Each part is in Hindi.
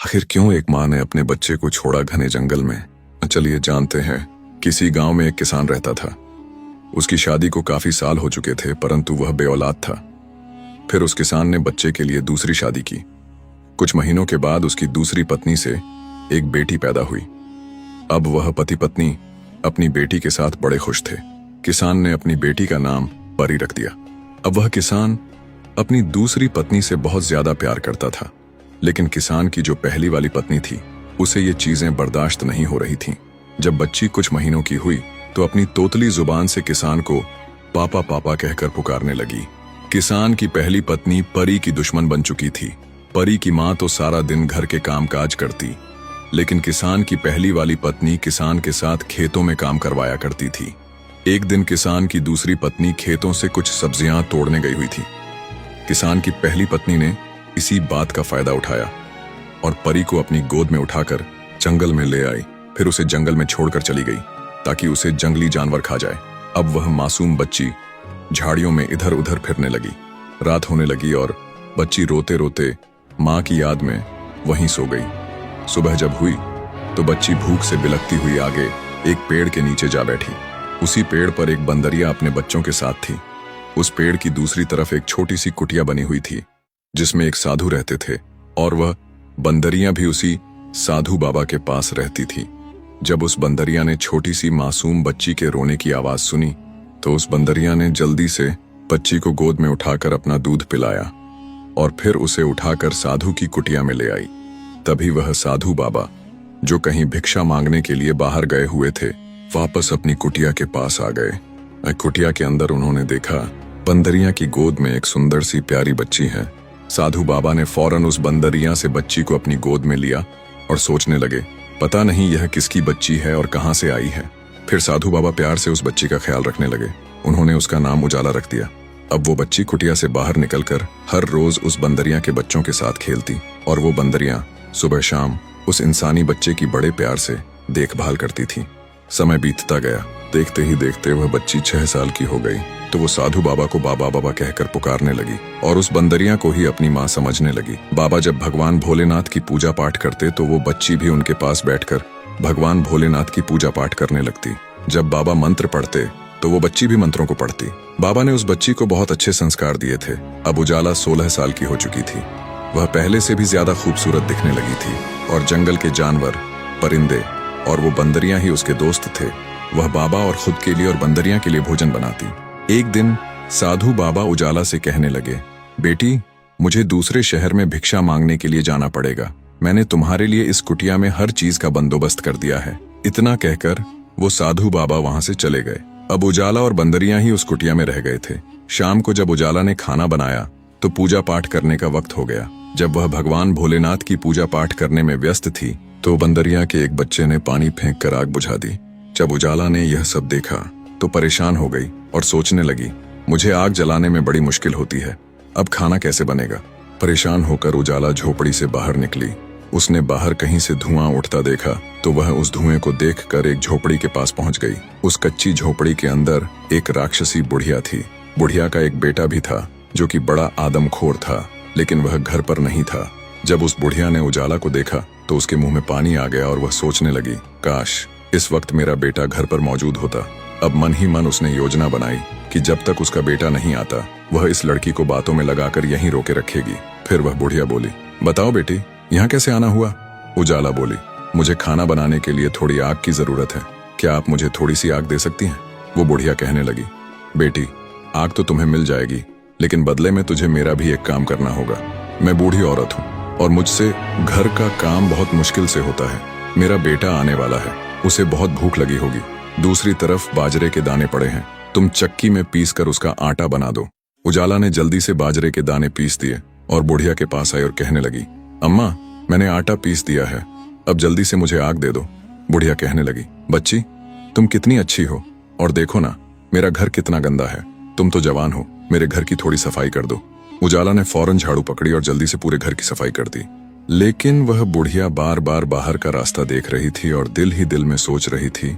आखिर क्यों एक माँ ने अपने बच्चे को छोड़ा घने जंगल में? चलिए जानते हैं। किसी गांव में एक किसान रहता था। उसकी शादी को काफी साल हो चुके थे, परंतु वह बेऔलाद था। फिर उस किसान ने बच्चे के लिए दूसरी शादी की। कुछ महीनों के बाद उसकी दूसरी पत्नी से एक बेटी पैदा हुई। अब वह पति पत्नी अपनी बेटी के साथ बड़े खुश थे। किसान ने अपनी बेटी का नाम परी रख दिया। अब वह किसान अपनी दूसरी पत्नी से बहुत ज्यादा प्यार करता था, लेकिन किसान की जो पहली वाली पत्नी थी उसे ये चीजें बर्दाश्त नहीं हो रही थीं। जब बच्ची कुछ महीनों की हुई तो अपनी तोतली जुबान से किसान को पापा पापा कहकर पुकारने लगी। किसान की पहली पत्नी परी की दुश्मन बन चुकी थी। परी की माँ तो सारा दिन घर के कामकाज करती, लेकिन किसान की पहली वाली पत्नी किसान के साथ खेतों में काम करवाया करती थी। एक दिन किसान की दूसरी पत्नी खेतों से कुछ सब्जियां तोड़ने गई हुई थी। किसान की पहली पत्नी ने इसी बात का फायदा उठाया और परी को अपनी गोद में उठाकर जंगल में ले आई। फिर उसे जंगल में छोड़कर चली गई ताकि उसे जंगली जानवर खा जाए। अब वह मासूम बच्ची झाड़ियों में इधर उधर फिरने लगी। रात होने लगी और बच्ची रोते रोते माँ की याद में वहीं सो गई। सुबह जब हुई तो बच्ची भूख से बिलखती हुई आगे एक पेड़ के नीचे जा बैठी। उसी पेड़ पर एक बंदरिया अपने बच्चों के साथ थी। उस पेड़ की दूसरी तरफ एक छोटी सी कुटिया बनी हुई थी जिसमें एक साधु रहते थे, और वह बंदरिया भी उसी साधु बाबा के पास रहती थी। जब उस बंदरिया ने छोटी सी मासूम बच्ची के रोने की आवाज सुनी तो उस बंदरिया ने जल्दी से बच्ची को गोद में उठाकर अपना दूध पिलाया और फिर उसे उठाकर साधु की कुटिया में ले आई। तभी वह साधु बाबा, जो कहीं भिक्षा मांगने के लिए बाहर गए हुए थे, वापस अपनी कुटिया के पास आ गए। कुटिया के अंदर उन्होंने देखा बंदरिया की गोद में एक सुंदर सी प्यारी बच्ची है। साधु बाबा ने फौरन उस बंदरिया से बच्ची को अपनी गोद में लिया और सोचने लगे, पता नहीं यह किसकी बच्ची है और कहां से आई है। फिर साधु बाबा प्यार से उस बच्ची का ख्याल रखने लगे। उन्होंने उसका नाम उजाला रख दिया। अब वो बच्ची कुटिया से बाहर निकलकर हर रोज उस बंदरिया के बच्चों के साथ खेलती और वो बंदरिया सुबह शाम उस इंसानी बच्चे की बड़े प्यार से देखभाल करती थी। समय बीतता गया। देखते ही देखते वह बच्ची 6 साल की हो गई तो वो साधु बाबा को बाबा बाबा कहकर पुकारने लगी और उस बंदरिया को ही अपनी माँ समझने लगी। बाबा जब भगवान भोलेनाथ की पूजा पाठ करते तो वो बच्ची भी उनके पास बैठकर भगवान भोलेनाथ की पूजा पाठ करने लगती। जब बाबा मंत्र पढ़ते तो वो बच्ची भी मंत्रों को पढ़ती। बाबा ने उस बच्ची को बहुत अच्छे संस्कार दिए थे। अब उजाला 16 साल की हो चुकी थी। वह पहले से भी ज्यादा खूबसूरत दिखने लगी थी और जंगल के जानवर, परिंदे और वो बंदरिया ही उसके दोस्त थे। वह बाबा और खुद के लिए और बंदरिया के लिए भोजन बनाती। एक दिन साधु बाबा उजाला से कहने लगे, बेटी, मुझे दूसरे शहर में भिक्षा मांगने के लिए जाना पड़ेगा। मैंने तुम्हारे लिए इस कुटिया में हर चीज का बंदोबस्त कर दिया है। इतना कहकर वो साधु बाबा वहां से चले गए। अब उजाला और बंदरिया ही उस कुटिया में रह गए थे। शाम को जब उजाला ने खाना बनाया तो पूजा पाठ करने का वक्त हो गया। जब वह भगवान भोलेनाथ की पूजा पाठ करने में व्यस्त थी तो बंदरिया के एक बच्चे ने पानी फेंक कर आग बुझा दी। जब उजाला ने यह सब देखा तो परेशान हो गई और सोचने लगी, मुझे आग जलाने में बड़ी मुश्किल होती है, अब खाना कैसे बनेगा। परेशान होकर उजाला झोपड़ी से बाहर निकली। उसने बाहर कहीं से धुआं उठता देखा तो वह उस धुएं को देखकर एक झोपड़ी के पास पहुंच गई। उस कच्ची झोपड़ी के अंदर एक राक्षसी बुढ़िया थी। बुढ़िया का एक बेटा भी था जो कि बड़ा आदमखोर था, लेकिन वह घर पर नहीं था। जब उस बुढ़िया ने उजाला को देखा तो उसके मुंह में पानी आ गया और वह सोचने लगी, काश इस वक्त मेरा बेटा घर पर मौजूद होता। अब मन ही मन उसने योजना बनाई कि जब तक उसका बेटा नहीं आता वह इस लड़की को बातों में लगाकर यहीं रोके रखेगी। फिर वह बुढ़िया बोली, बताओ बेटी, यहाँ कैसे आना हुआ। उजाला बोली, मुझे खाना बनाने के लिए थोड़ी आग की जरूरत है, क्या आप मुझे थोड़ी सी आग दे सकती हैं। वो बुढ़िया कहने लगी, बेटी, आग तो तुम्हें मिल जाएगी, लेकिन बदले में तुझे मेरा भी एक काम करना होगा। मैं बूढ़ी औरत हूँ और मुझसे घर का काम बहुत मुश्किल से होता है। मेरा बेटा आने वाला है, उसे बहुत भूख लगी होगी। दूसरी तरफ बाजरे के दाने पड़े हैं, तुम चक्की में पीस कर उसका आटा बना दो। उजाला ने जल्दी से बाजरे के दाने पीस दिए और बुढ़िया के पास आई और कहने लगी, अम्मा, मैंने आटा पीस दिया है, अब जल्दी से मुझे आग दे दो। बुढ़िया कहने लगी, बच्ची, तुम कितनी अच्छी हो, और देखो ना मेरा घर कितना गंदा है। तुम तो जवान हो, मेरे घर की थोड़ी सफाई कर दो। उजाला ने फौरन झाड़ू पकड़ी और जल्दी से पूरे घर की सफाई कर दी। लेकिन वह बुढ़िया बार बार बाहर का रास्ता देख रही थी और दिल ही दिल में सोच रही थी,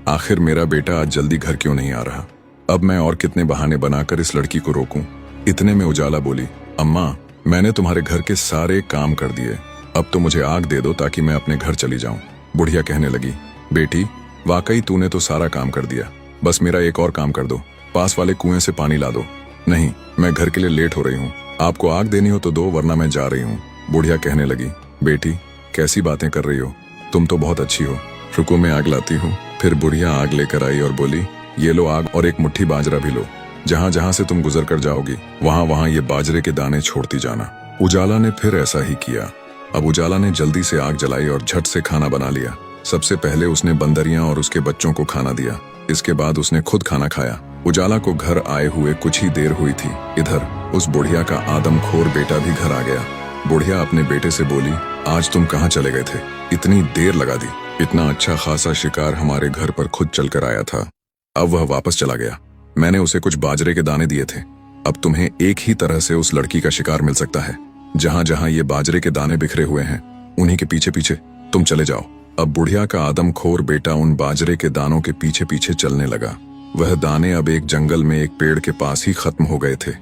आखिर मेरा बेटा आज जल्दी घर क्यों नहीं आ रहा। अब मैं और कितने बहाने बनाकर इस लड़की को रोकूं। इतने में उजाला बोली, अम्मा, मैंने तुम्हारे घर के सारे काम कर दिए, अब तो मुझे आग दे दो ताकि मैं अपने घर चली जाऊं। बुढ़िया कहने लगी, बेटी वाकई तूने तो सारा काम कर दिया, बस मेरा एक और काम कर दो, पास वाले कुएं से पानी ला दो। नहीं, मैं घर के लिए लेट हो रही हूँ, आपको आग देनी हो तो दो, वरना मैं जा रही हूँ। बुढ़िया कहने लगी, बेटी कैसी बातें कर रही हो, तुम तो बहुत अच्छी हो, रुको मैं आग लाती हूँ। फिर बुढ़िया आग लेकर आई और बोली, ये लो आग और एक मुट्ठी बाजरा भी लो, जहाँ जहाँ से तुम गुजर कर जाओगी वहाँ वहाँ ये बाजरे के दाने छोड़ती जाना। उजाला ने फिर ऐसा ही किया। अब उजाला ने जल्दी से आग जलाई और झट से खाना बना लिया। सबसे पहले उसने बंदरियां और उसके बच्चों को खाना दिया, इसके बाद उसने खुद खाना खाया। उजाला को घर आए हुए कुछ ही देर हुई थी, इधर उस बुढ़िया का आदमखोर बेटा भी घर आ गया। बुढ़िया अपने बेटे से बोली, आज तुम कहाँ चले गए थे, इतनी देर लगा दी, इतना अच्छा खासा शिकार हमारे घर पर खुद चलकर आया था, अब वह वापस चला गया। मैंने उसे कुछ बाजरे के दाने दिए थे, अब तुम्हें एक ही तरह से उस लड़की का शिकार मिल सकता है। जहां जहां ये बाजरे के दाने बिखरे हुए हैं उन्हीं के पीछे पीछे तुम चले जाओ। अब बुढ़िया का आदमखोर बेटा उन बाजरे के दानों के पीछे पीछे चलने लगा। वह दाने अब एक जंगल में एक पेड़ के पास ही खत्म हो गए थे।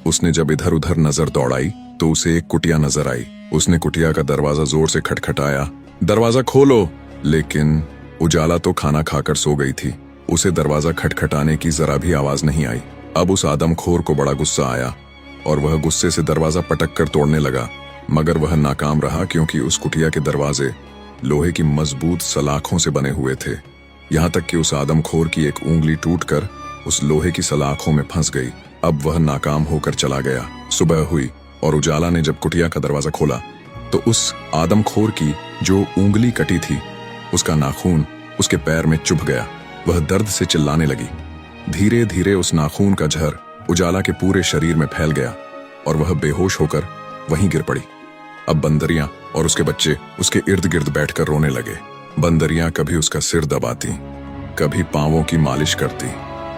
उसने जब इधर उधर नजर दौड़ाई तो उसे एक कुटिया नजर आई। उसने कुटिया का दरवाजा जोर से खटखटाया, दरवाजा खोलो। लेकिन उजाला तो खाना खाकर सो गई थी, उसे दरवाजा खटखटाने की जरा भी आवाज नहीं आई। अब उस आदमखोर को बड़ा गुस्सा आया और वह गुस्से से दरवाजा पटक कर तोड़ने लगा, मगर वह नाकाम रहा क्योंकि उस कुटिया के दरवाजे लोहे की मजबूत सलाखों से बने हुए थे। यहाँ तक कि उस आदमखोर की एक उंगली टूटकर उस लोहे की सलाखों में फंस गई। अब वह नाकाम होकर चला गया। सुबह हुई और उजाला ने जब कुटिया का दरवाजा खोला तो उस आदमखोर की जो उंगली कटी थी उसका नाखून उसके पैर में चुभ गया। वह दर्द से चिल्लाने लगी। धीरे धीरे उस नाखून का जहर उजाला के पूरे शरीर में फैल गया और वह बेहोश होकर वहीं गिर पड़ी। अब बंदरियां और उसके बच्चे उसके इर्द गिर्द बैठकर रोने लगे। बंदरियां कभी उसका सिर दबाती, कभी पांवों की मालिश करती,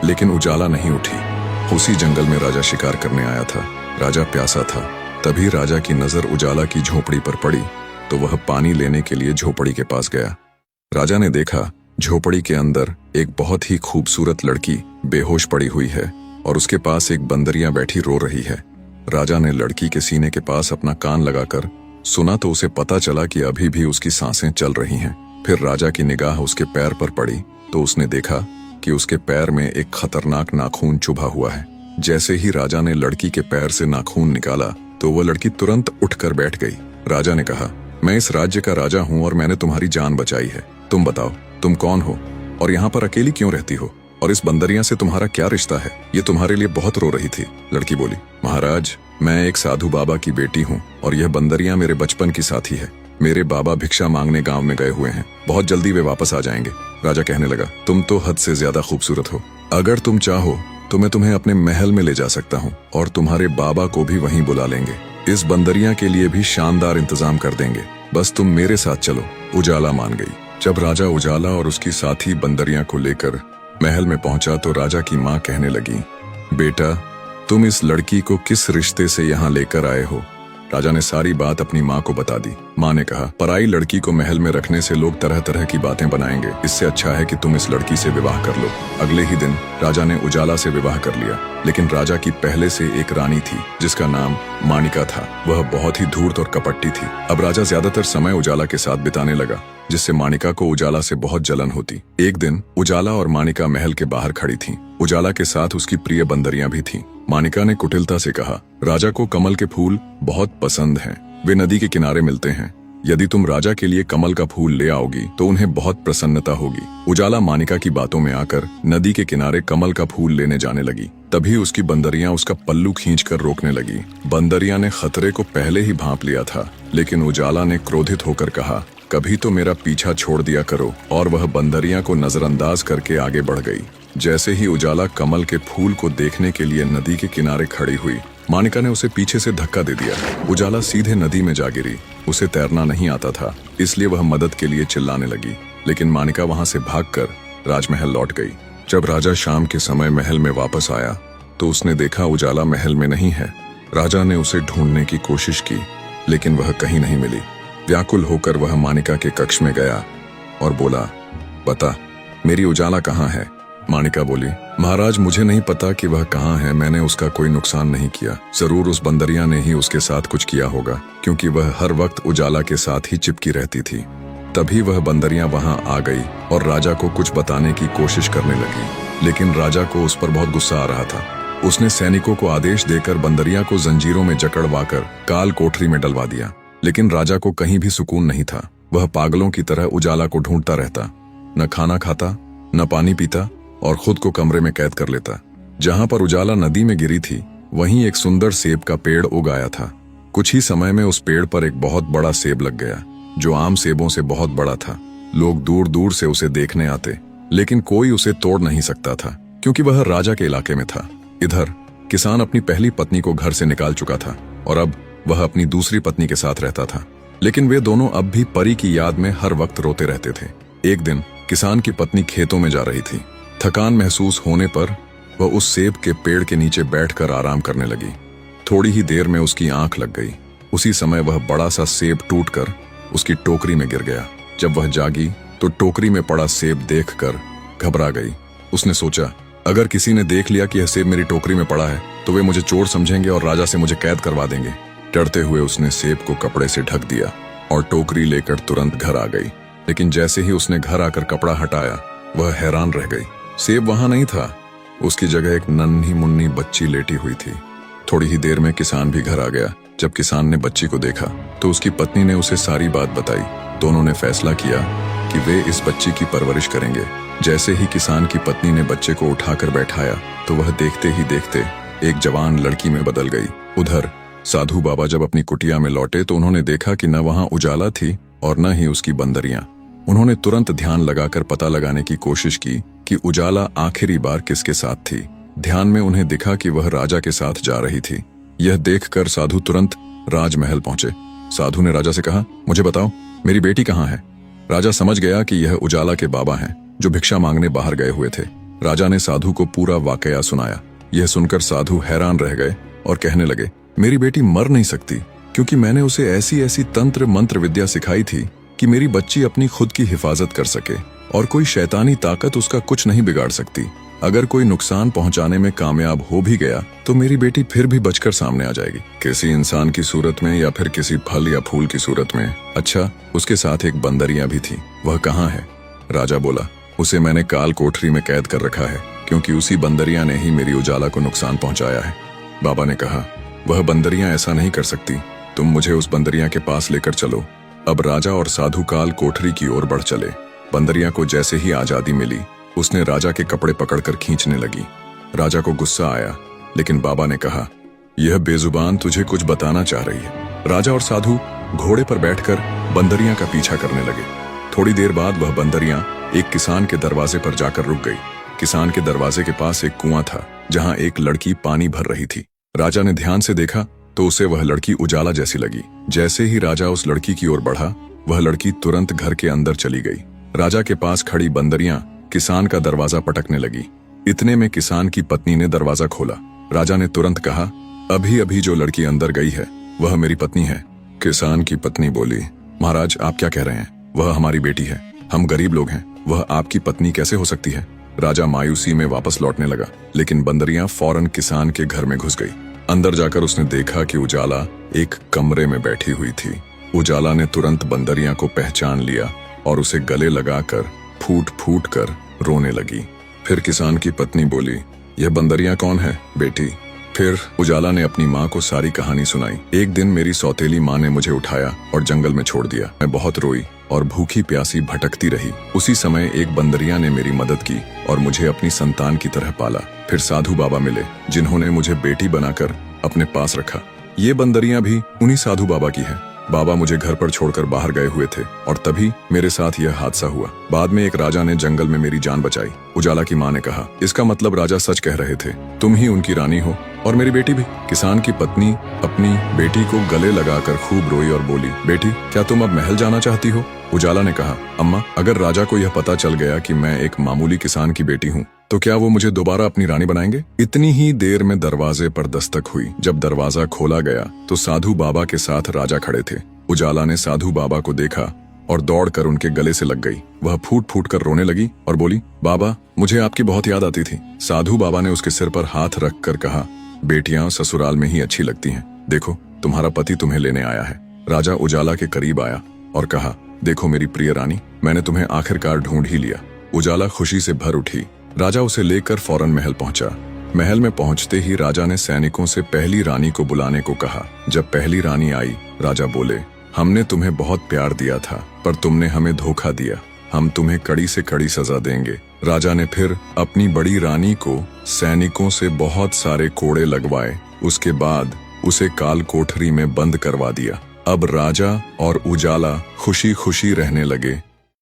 लेकिन उजाला नहीं उठी। उसी जंगल में राजा शिकार करने आया था। राजा प्यासा था। तभी राजा की नजर उजाला की झोपड़ी पर पड़ी तो वह पानी लेने के लिए झोपड़ी के पास गया। राजा ने देखा झोपड़ी के अंदर एक बहुत ही खूबसूरत लड़की बेहोश पड़ी हुई है और उसके पास एक बंदरिया बैठी रो रही है। राजा ने लड़की के सीने के पास अपना कान लगाकर सुना तो उसे पता चला कि अभी भी उसकी सांसें चल रही हैं। फिर राजा की निगाह उसके पैर पर पड़ी तो उसने देखा कि उसके पैर में एक खतरनाक नाखून चुभा हुआ है। जैसे ही राजा ने लड़की के पैर से नाखून निकाला तो वह लड़की तुरंत उठकर बैठ गई। राजा ने कहा, मैं इस राज्य का राजा हूँ और मैंने तुम्हारी जान बचाई है। तुम बताओ तुम कौन हो और यहाँ पर अकेली क्यों रहती हो, और इस बंदरिया से तुम्हारा क्या रिश्ता है? ये तुम्हारे लिए बहुत रो रही थी। लड़की बोली, महाराज मैं एक साधु बाबा की बेटी हूँ और यह बंदरिया मेरे बचपन की साथी है। मेरे बाबा भिक्षा मांगने गांव में गए हुए हैं, बहुत जल्दी वे वापस आ जाएंगे। राजा कहने लगा, तुम तो हद से ज्यादा खूबसूरत हो, अगर तुम चाहो तो मैं तुम्हें अपने महल में ले जा सकता हूँ और तुम्हारे बाबा को भी वहीं बुला लेंगे। इस बंदरिया के लिए भी शानदार इंतजाम कर देंगे, बस तुम मेरे साथ चलो। उजाला मान गई। जब राजा उजाला और उसकी साथी बंदरिया को लेकर महल में पहुंचा तो राजा की माँ कहने लगी, बेटा तुम इस लड़की को किस रिश्ते से यहाँ लेकर आए हो? राजा ने सारी बात अपनी माँ को बता दी। माँ ने कहा, पराई लड़की को महल में रखने से लोग तरह तरह की बातें बनाएंगे, इससे अच्छा है कि तुम इस लड़की से विवाह कर लो। अगले ही दिन राजा ने उजाला से विवाह कर लिया। लेकिन राजा की पहले से एक रानी थी जिसका नाम मानिका था। वह बहुत ही धूर्त और कपटी थी। अब राजा ज्यादातर समय उजाला के साथ बिताने लगा, जिससे मानिका को उजाला से बहुत जलन होती। एक दिन उजाला और मानिका महल के बाहर खड़ी थीं। उजाला के साथ उसकी प्रिय बंदरियां भी थीं। मानिका ने कुटिलता से कहा, राजा को कमल के फूल बहुत पसंद हैं। वे नदी के किनारे मिलते हैं। यदि तुम राजा के लिए कमल का फूल ले आओगी तो उन्हें बहुत प्रसन्नता होगी। उजाला मानिका की बातों में आकर नदी के किनारे कमल का फूल लेने जाने लगी। तभी उसकी बंदरियां उसका पल्लू खींचकर रोकने लगी। बंदरिया ने खतरे को पहले ही भांप लिया था, लेकिन उजाला ने क्रोधित होकर कहा, कभी तो मेरा पीछा छोड़ दिया करो, और वह बंदरिया को नजरअंदाज करके आगे बढ़ गई। जैसे ही उजाला कमल के फूल को देखने के लिए नदी के किनारे खड़ी हुई, मानिका ने उसे पीछे से धक्का दे दिया। उजाला सीधे नदी में जा गिरी। उसे तैरना नहीं आता था, इसलिए वह मदद के लिए चिल्लाने लगी, लेकिन मानिका वहां से भागकर राजमहल लौट गई। जब राजा शाम के समय महल में वापस आया तो उसने देखा उजाला महल में नहीं है। राजा ने उसे ढूंढने की कोशिश की, लेकिन वह कहीं नहीं मिली। व्याकुल होकर वह मानिका के कक्ष में गया और बोला, बता मेरी उजाला कहाँ है? मानिका बोली, महाराज, मुझे नहीं पता कि वह कहाँ है। मैंने उसका कोई नुकसान नहीं किया। जरूर उस बंदरिया ने ही उसके साथ कुछ किया होगा, क्योंकि वह हर वक्त उजाला के साथ ही चिपकी रहती थी। तभी वह बंदरिया वहां आ गई और राजा को कुछ बताने की कोशिश करने लगी, लेकिन राजा को उस पर बहुत गुस्सा आ रहा था। उसने सैनिकों को आदेश देकर बंदरिया को जंजीरों में जकड़वाकर काल कोठरी में डलवा दिया। लेकिन राजा को कहीं भी सुकून नहीं था। वह पागलों की तरह उजाला को ढूंढता रहता, न खाना खाता, न पानी पीता और खुद को कमरे में कैद कर लेता। जहां पर उजाला नदी में गिरी थी, वहीं एक सुंदर सेब का पेड़ उग आया था। कुछ ही समय में उस पेड़ पर एक बहुत बड़ा सेब लग गया, जो आम सेबों से बहुत बड़ा था। लोग दूर दूर से उसे देखने आते, लेकिन कोई उसे तोड़ नहीं सकता था, क्योंकि वह राजा के इलाके में था। इधर किसान अपनी पहली पत्नी को घर से निकाल चुका था और अब वह अपनी दूसरी पत्नी के साथ रहता था, लेकिन वे दोनों अब भी परी की याद में हर वक्त रोते रहते थे। एक दिन किसान की पत्नी खेतों में जा रही थी। थकान महसूस होने पर वह उस सेब के पेड़ के नीचे बैठकर आराम करने लगी। थोड़ी ही देर में उसकी आंख लग गई। उसी समय वह बड़ा सा सेब टूटकर उसकी टोकरी में गिर गया। जब वह जागी तो टोकरी में पड़ा सेब देखकर घबरा गई। उसने सोचा, अगर किसी ने देख लिया कि यह सेब मेरी टोकरी में पड़ा है तो वे मुझे चोर समझेंगे और राजा से मुझे कैद करवा देंगे। डरते हुए उसने सेब को कपड़े से ढक दिया और टोकरी लेकर तुरंत घर आ गई। लेकिन जैसे ही उसने घर आकर कपड़ा हटाया, वह हैरान रह गई। सेब वहां नहीं था। उसकी जगह एक नन्ही मुन्नी बच्ची लेटी हुई थी। थोड़ी ही देर में किसान भी घर आ गया। जब किसान ने बच्ची को देखा तो उसकी पत्नी ने उसे सारी बात बताई। दोनों ने फैसला किया कि वे इस बच्ची की परवरिश करेंगे। जैसे ही किसान की पत्नी ने बच्चे को उठाकर बैठाया तो वह देखते ही देखते एक जवान लड़की में बदल गई। उधर साधु बाबा जब अपनी कुटिया में लौटे तो उन्होंने देखा कि न वहां उजाला थी और न ही उसकी बंदरियां। उन्होंने तुरंत ध्यान लगाकर पता लगाने की कोशिश की कि उजाला आखिरी बार किसके साथ थी। ध्यान में उन्हें दिखा कि वह राजा के साथ जा रही थी। यह देखकर साधु तुरंत राजमहल पहुंचे। साधु ने राजा से कहा, मुझे बताओ, मेरी बेटी कहाँ है? राजा समझ गया कि यह उजाला के बाबा हैं, जो भिक्षा मांगने बाहर गए हुए थे। राजा ने साधु को पूरा वाकया सुनाया। यह सुनकर साधु हैरान रह गए और कहने लगे, मेरी बेटी मर नहीं सकती, क्योंकि मैंने उसे ऐसी ऐसी तंत्र मंत्र विद्या सिखाई थी कि मेरी बच्ची अपनी खुद की हिफाजत कर सके और कोई शैतानी ताकत उसका कुछ नहीं बिगाड़ सकती। अगर कोई नुकसान पहुंचाने में कामयाब हो भी गया तो मेरी बेटी फिर भी बचकर सामने आ जाएगी, किसी इंसान की सूरत में या फिर किसी फल या फूल की सूरत में। अच्छा, उसके साथ एक बंदरिया भी थी, वह कहाँ है? राजा बोला, उसे मैंने काल कोठरी में कैद कर रखा है, क्योंकि उसी बंदरिया ने ही मेरी उजाला को नुकसान पहुंचाया है। बाबा ने कहा, वह बंदरिया ऐसा नहीं कर सकती, तुम मुझे उस बंदरिया के पास लेकर चलो। अब राजा और साधु काल कोठरी की ओर बढ़ चले। बंदरिया को जैसे ही आजादी मिली, उसने राजा के कपड़े पकड़कर खींचने लगी। राजा को गुस्सा आया, लेकिन बाबा ने कहा, यह बेजुबान तुझे कुछ बताना चाह रही है। राजा और साधु घोड़े पर बैठकर बंदरिया का पीछा करने लगे। थोड़ी देर बाद वह बंदरिया एक किसान के दरवाजे पर जाकर रुक गई। किसान के दरवाजे के पास एक कुआं था, जहां एक लड़की पानी भर रही थी। राजा ने ध्यान से देखा तो उसे वह लड़की उजाला जैसी लगी। जैसे ही राजा उस लड़की की ओर बढ़ा, वह लड़की तुरंत घर के अंदर चली गई। राजा के पास खड़ी बंदरिया किसान का दरवाजा पटकने लगी। इतने में किसान की पत्नी ने दरवाजा खोला। राजा ने तुरंत कहा, अभी अभी जो लड़की अंदर गई है वह मेरी पत्नी है। किसान की पत्नी बोली, महाराज आप क्या कह रहे हैं? वह हमारी बेटी है, हम गरीब लोग हैं, वह आपकी पत्नी कैसे हो सकती है? राजा मायूसी में वापस लौटने लगा, लेकिन बंदरिया फौरन किसान के घर में घुस गई। अंदर जाकर उसने देखा कि उजाला एक कमरे में बैठी हुई थी। उजाला ने तुरंत बंदरिया को पहचान लिया और उसे गले लगाकर फूट फूट कर रोने लगी। फिर किसान की पत्नी बोली, यह बंदरिया कौन है बेटी? फिर उजाला ने अपनी माँ को सारी कहानी सुनाई। एक दिन मेरी सौतेली माँ ने मुझे उठाया और जंगल में छोड़ दिया। मैं बहुत रोई और भूखी प्यासी भटकती रही। उसी समय एक बंदरिया ने मेरी मदद की और मुझे अपनी संतान की तरह पाला। फिर साधु बाबा मिले, जिन्होंने मुझे बेटी बनाकर अपने पास रखा। ये बंदरिया भी उन्हीं साधु बाबा की है। बाबा मुझे घर पर छोड़कर बाहर गए हुए थे और तभी मेरे साथ यह हादसा हुआ। बाद में एक राजा ने जंगल में मेरी जान बचाई। उजाला की माँ ने कहा, इसका मतलब राजा सच कह रहे थे, तुम ही उनकी रानी हो और मेरी बेटी भी। किसान की पत्नी अपनी बेटी को गले लगाकर खूब रोई और बोली, बेटी क्या तुम अब महल जाना चाहती हो? उजाला ने कहा, अम्मा अगर राजा को यह पता चल गया कि मैं एक मामूली किसान की बेटी हूँ तो क्या वो मुझे दोबारा अपनी रानी बनाएंगे? इतनी ही देर में दरवाजे पर दस्तक हुई। जब दरवाजा खोला गया तो साधु बाबा के साथ राजा खड़े थे। उजाला ने साधु बाबा को देखा और दौड़कर उनके गले से लग गई। वह फूट फूट कर रोने लगी और बोली, बाबा, मुझे आपकी बहुत याद आती थी। साधु बाबा ने उसके सिर पर हाथ रखकर कहा, बेटियां ससुराल में ही अच्छी लगती हैं। देखो, तुम्हारा पति तुम्हें लेने आया है। राजा उजाला के करीब आया और कहा, देखो मेरी प्रिय रानी, मैंने तुम्हें आखिरकार ढूंढ ही लिया। उजाला खुशी से भर उठी। राजा उसे लेकर फौरन महल पहुंचा। महल में पहुंचते ही राजा ने सैनिकों से पहली रानी को बुलाने को कहा। जब पहली रानी आई, राजा बोले, हमने तुम्हें बहुत प्यार दिया था, पर तुमने हमें धोखा दिया। हम तुम्हें कड़ी से कड़ी सजा देंगे। राजा ने फिर अपनी बड़ी रानी को सैनिकों से बहुत सारे कोड़े लगवाए। उसके बाद उसे काल कोठरी में बंद करवा दिया। अब राजा और उजाला खुशी खुशी रहने लगे।